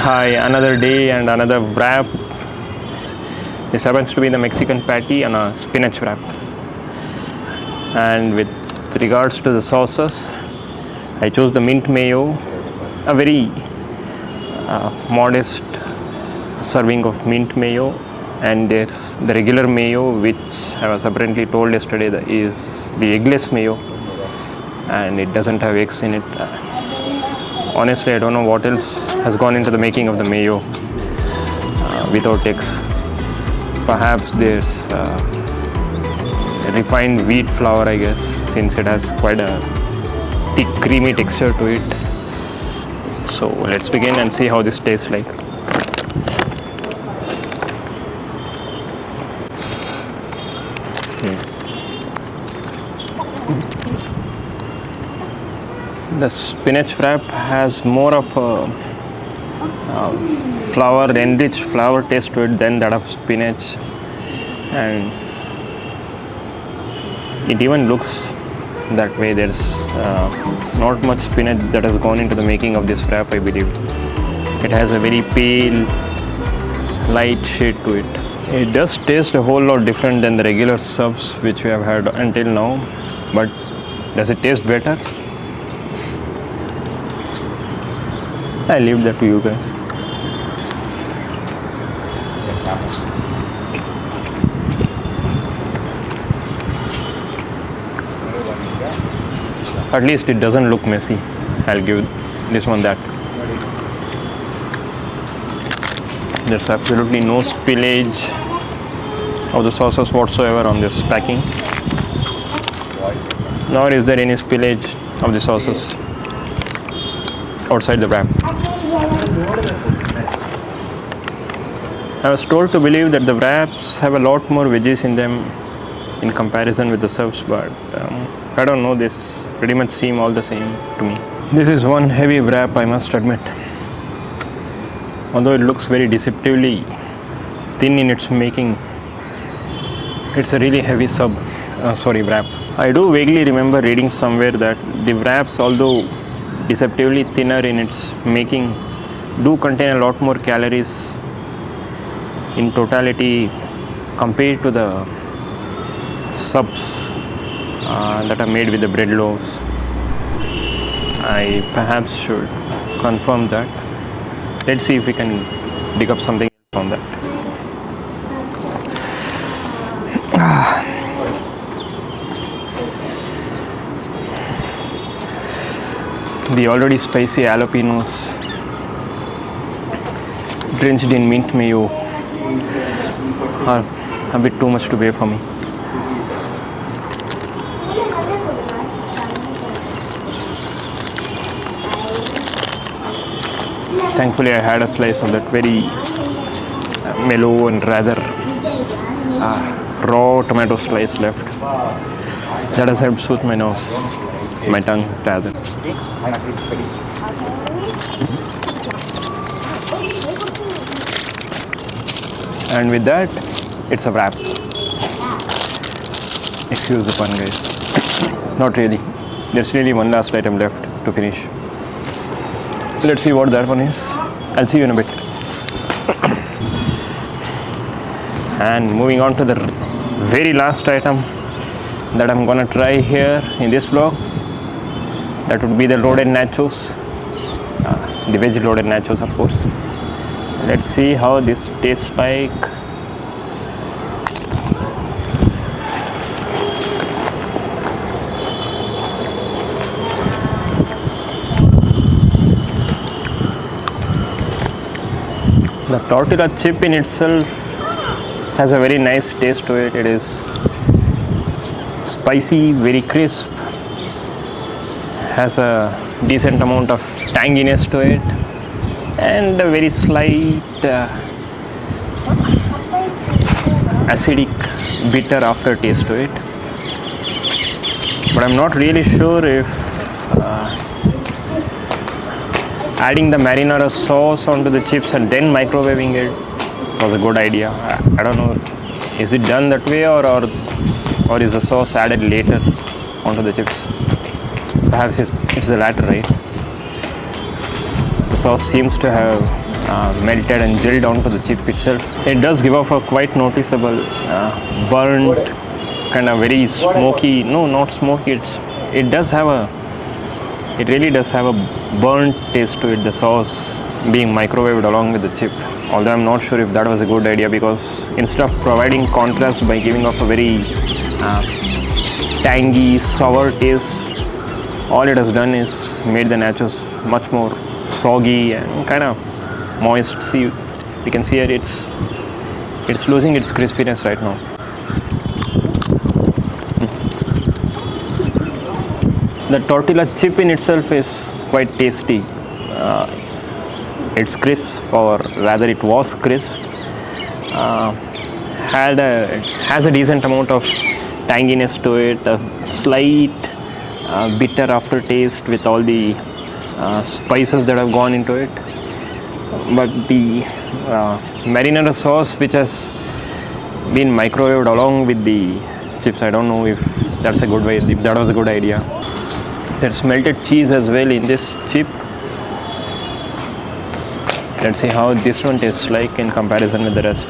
Hi, another day and another wrap. This happens to be the Mexican patty and a spinach wrap. And with regards to the sauces, I chose the mint mayo, a very modest serving of mint mayo, and there's the regular mayo, which I was apparently told yesterday that is the eggless mayo, and it doesn't have eggs in it. Honestly, I don't know what else has gone into the making of the mayo without eggs. Perhaps there's refined wheat flour, I guess, since it has quite a thick, creamy texture to it. So let's begin and see how this tastes like. The spinach wrap has more of a enriched flour taste to it than that of spinach, and it even looks that way. There's not much spinach that has gone into the making of this wrap, I believe. It has a very pale, light shade to it. It does taste a whole lot different than the regular subs which we have had until now, but does it taste better? I leave that to you guys. At least it doesn't look messy. I'll give this one that. There's absolutely no spillage of the sauces whatsoever on this packing. Nor is there any spillage of the sauces outside the wrap. I was told to believe that the wraps have a lot more veggies in them in comparison with the subs, but I don't know, this pretty much seem all the same to me. This is one heavy wrap, I must admit. Although it looks very deceptively thin in its making, it's a really heavy wrap. I do vaguely remember reading somewhere that the wraps, although deceptively thinner in its making, do contain a lot more calories in totality compared to the subs that are made with the bread loaves. I perhaps should confirm that. Let's see if we can dig up something else on that. The already spicy jalapenos drenched in mint mayo are a bit too much to bear for me. Thankfully, I had a slice of that very mellow and rather raw tomato slice left. That has helped soothe my nose, my tongue rather. And with that, it's a wrap. Excuse the pun, guys. Not really. There's really one last item left to finish. Let's see what that one is. I'll see you in a bit. And moving on to the very last item that I'm gonna try here in this vlog, that would be the loaded nachos, the veg loaded nachos, of course. Let's see how this tastes like. The tortilla chip in itself has a very nice taste to it. It is spicy, very crisp, has a decent amount of tanginess to it, and a very slight acidic, bitter aftertaste to it. But I'm not really sure if adding the marinara sauce onto the chips and then microwaving it was a good idea. I don't know, is it done that way, or is the sauce added later onto the chips? Perhaps it's the latter, right? The sauce seems to have melted and gelled onto the chip itself. It does give off a quite noticeable burnt, kind of very smoky, no, not smoky, it really does have a burnt taste to it, the sauce being microwaved along with the chip. Although I'm not sure if that was a good idea, because instead of providing contrast by giving off a very tangy, sour taste, all it has done is made the nachos much more soggy and kind of moist. See, you can see that it's losing its crispiness right now. The tortilla chip in itself is quite tasty. It's crisp, or rather it was crisp. Has a decent amount of tanginess to it, a slight bitter aftertaste with all the spices that have gone into it. But the marinara sauce, which has been microwaved along with the chips, I don't know if that's a good way, if that was a good idea. There's melted cheese as well in this chip. Let's see how this one tastes like in comparison with the rest.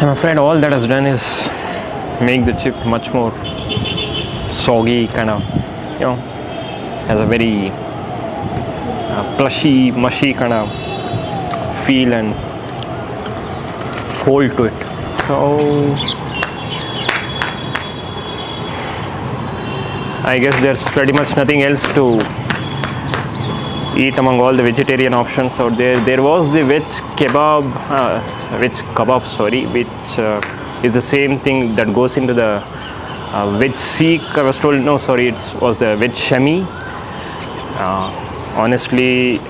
I'm afraid all that has done is make the chip much more soggy, kind of, has a very plushy, mushy kind of feel and hold to it. So I guess there's pretty much nothing else to eat among all the vegetarian options out there. There was the veg kebab, which is the same thing that goes into the veg seek. I was told, no, sorry, it was the veg shami. Honestly,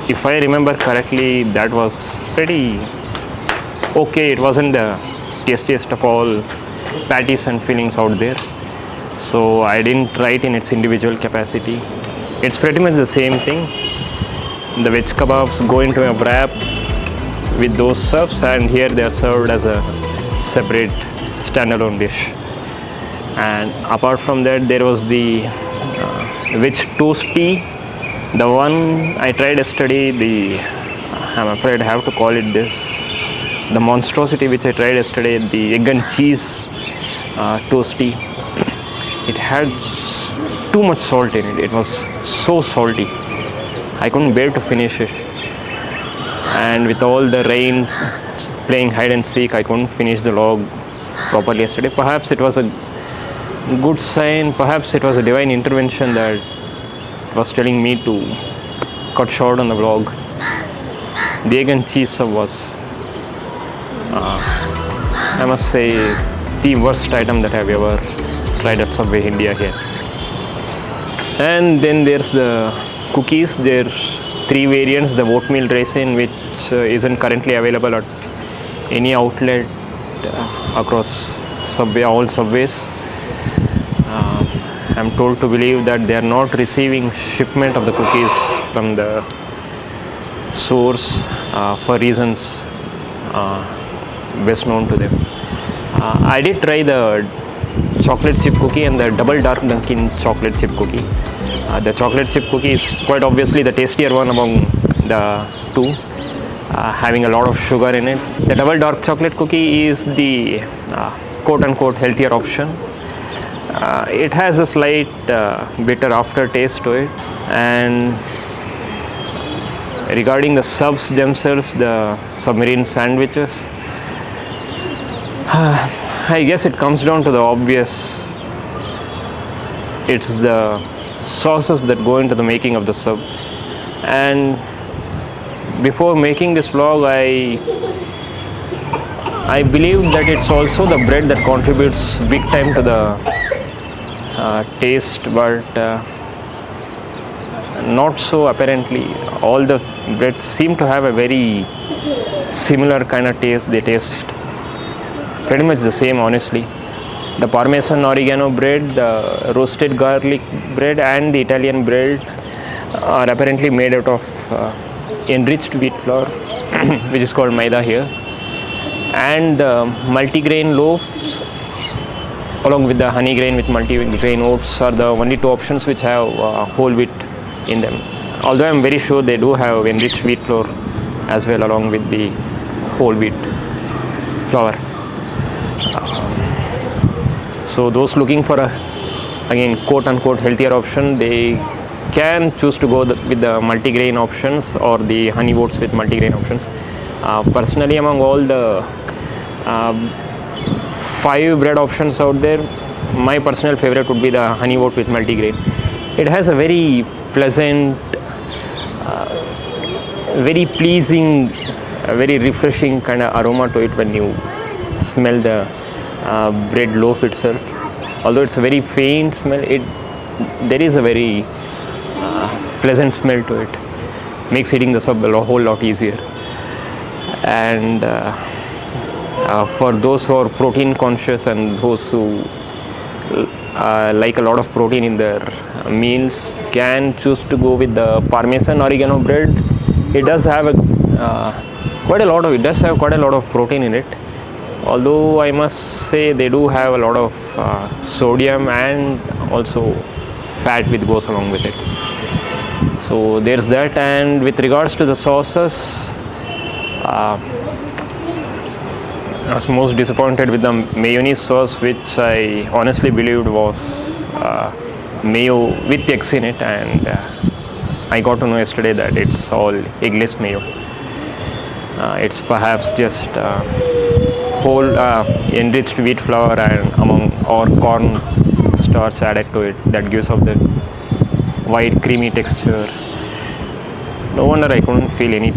if I remember correctly, that was pretty okay. It wasn't the tastiest of all patties and fillings out there, so I didn't try it in its individual capacity. It's pretty much the same thing. The veg kebabs go into a wrap with those serves, and here they are served as a separate standalone dish. And apart from that, there was the veg toasty. The one I tried yesterday, I'm afraid I have to call it this, the monstrosity which I tried yesterday, the egg and cheese toasty. It had too much salt in it. It was so salty. I couldn't bear to finish it. And with all the rain, playing hide and seek, I couldn't finish the log properly yesterday. Perhaps it was a good sign, perhaps it was a divine intervention that was telling me to cut short on the vlog. The egg and cheese sub was, I must say, the worst item that I've ever tried at Subway India here. And then there's the cookies. There are 3 variants. The oatmeal raisin, which isn't currently available at any outlet across Subway, all Subways. I'm told to believe that they are not receiving shipment of the cookies from the source for reasons best known to them. I did try the chocolate chip cookie and the double dark Dunkin chocolate chip cookie. The chocolate chip cookie is quite obviously the tastier one among the two, having a lot of sugar in it. The double dark chocolate cookie is the quote-unquote healthier option. It has a slight bitter aftertaste to it. And regarding the subs themselves, the submarine sandwiches, I guess it comes down to the obvious. It's the sauces that go into the making of the sub. And before making this vlog, I believe that it's also the bread that contributes big time to the taste, but not so apparently. All the breads seem to have a very similar kind of taste. They taste pretty much the same, honestly. The Parmesan oregano bread, the roasted garlic bread, and the Italian bread are apparently made out of enriched wheat flour, which is called maida here. And the multigrain loaves along with the honey grain with multi-grain oats are the only two options which have whole wheat in them. Although I'm very sure they do have enriched wheat flour as well along with the whole wheat flour. So those looking for a, again, quote unquote healthier option, they can choose to go with the multigrain options or the honey oats with multigrain options. Personally, among all the 5 bread options out there, my personal favorite would be the honey oat with multigrain. It has a very pleasant, very pleasing, very refreshing kind of aroma to it when you smell the bread loaf itself. Although it's a very faint smell, there is a very pleasant smell to it. Makes eating the sub a whole lot easier. And for those who are protein conscious and those who like a lot of protein in their meals, can choose to go with the Parmesan oregano bread. It does have quite a lot of protein in it. Although I must say they do have a lot of sodium and also fat which goes along with it. So there's that. And with regards to the sauces, I was most disappointed with the mayonnaise sauce, which I honestly believed was mayo with eggs in it, and I got to know yesterday that it's all eggless mayo. It's perhaps just whole enriched wheat flour and or corn starch added to it that gives off that white creamy texture. No wonder I couldn't feel any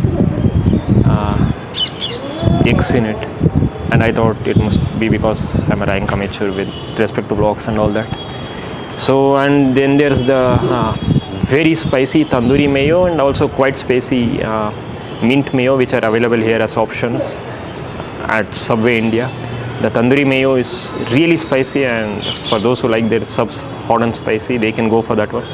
eggs in it, and I thought it must be because I'm a rank amateur with respect to vlogs and all that. So, and then there's the very spicy tandoori mayo and also quite spicy mint mayo, which are available here as options at Subway India. The tandoori mayo is really spicy, and for those who like their subs hot and spicy, they can go for that one.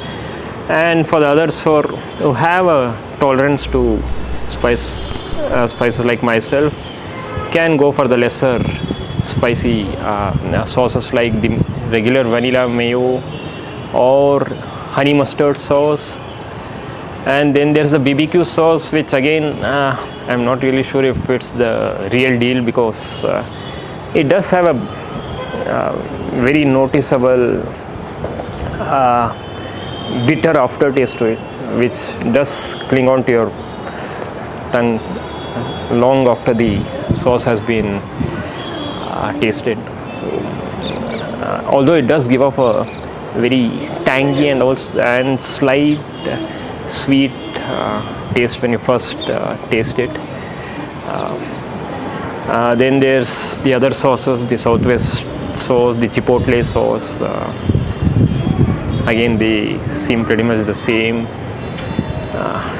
And for the others who have a tolerance to spices like myself, can go for the lesser spicy sauces like the regular vanilla mayo or honey mustard sauce. And then there's the BBQ sauce, which again I'm not really sure if it's the real deal, because it does have a very noticeable bitter aftertaste to it, which does cling on to your tongue long after the sauce has been tasted. So although it does give off a very tangy and slight sweet taste when you first taste it. Then there's the other sauces, the Southwest sauce, the Chipotle sauce. Again, they seem pretty much the same.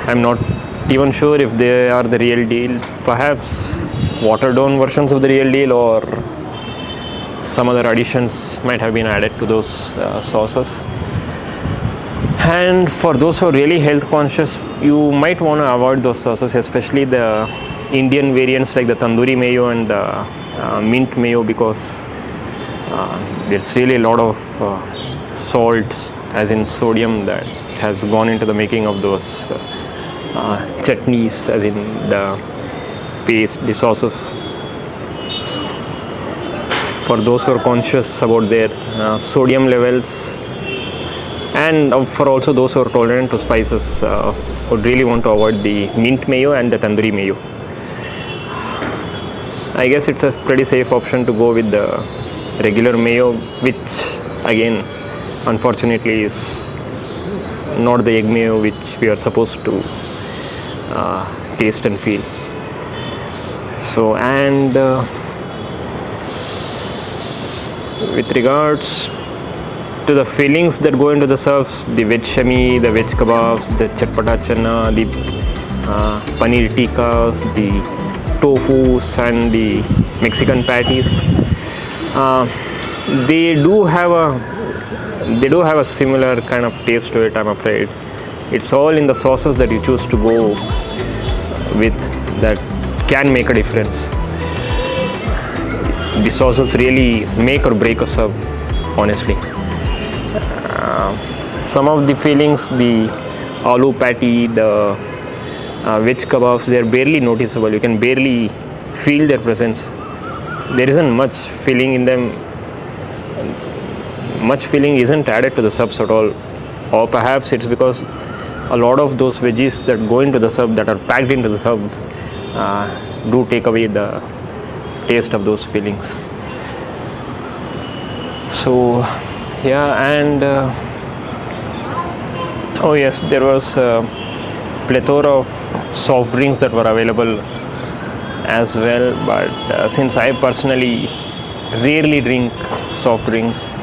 I'm not even sure if they are the real deal. Perhaps watered down versions of the real deal, or some other additions might have been added to those sauces. And for those who are really health conscious, you might want to avoid those sauces, especially the Indian variants like the tandoori mayo and the mint mayo, because there's really a lot of salts, as in sodium, that has gone into the making of those chutneys, as in the paste, the sauces. For those who are conscious about their sodium levels, and for also those who are tolerant to spices, would really want to avoid the mint mayo and the tandoori mayo. I guess it's a pretty safe option to go with the regular mayo, which again unfortunately is not the egg mayo which we are supposed to taste and feel. So, and with regards to the fillings that go into the subs, the veg shami, the veg kebabs, the chatpata chana, the paneer tikkas, the tofus and the Mexican patties, they do have a similar kind of taste to it, I'm afraid. It's all in the sauces that you choose to go with that can make a difference. The sauces really make or break a sub. honestly. Some of the fillings, the aloo patty, the veg kebabs, they are barely noticeable. You can barely feel their presence. There isn't much filling in them. Much filling isn't added to the subs at all, or perhaps it's because a lot of those veggies that go into the sub, that are packed into the sub, do take away the taste of those fillings. So yeah, and oh yes, there was a plethora of soft drinks that were available as well, but since I personally rarely drink soft drinks,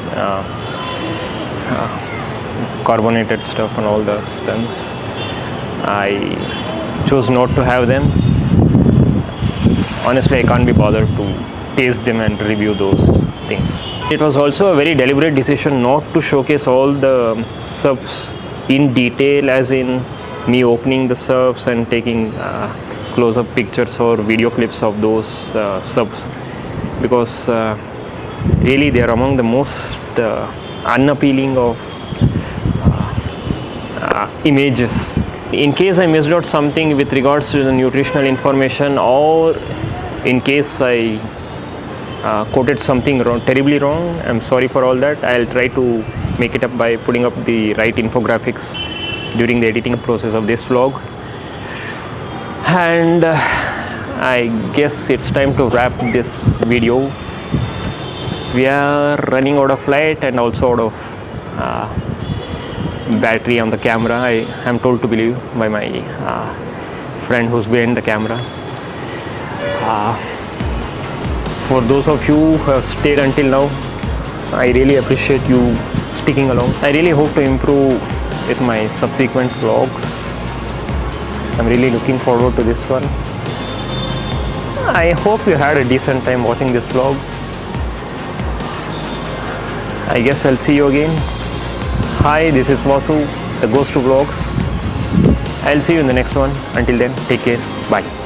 carbonated stuff and all those things, I chose not to have them. Honestly, I can't be bothered to taste them and review those things. It was also a very deliberate decision not to showcase all the subs in detail, as in me opening the subs and taking close-up pictures or video clips of those subs, because really they are among the most unappealing of images. In case I missed out something with regards to the nutritional information, or in case I quoted something terribly wrong, I'm sorry for all that. I'll try to make it up by putting up the right infographics during the editing process of this vlog. And I guess it's time to wrap this video. We are running out of light and also out of battery on the camera, I am told to believe by my friend who's behind the camera. For those of you who have stayed until now, I really appreciate you sticking along. I really hope to improve with my subsequent vlogs. I'm really looking forward to this one. I hope you had a decent time watching this vlog. I guess I'll see you again. Hi, this is Vasu, the Ghost to Vlogs. I'll see you in the next one. Until then, take care. Bye.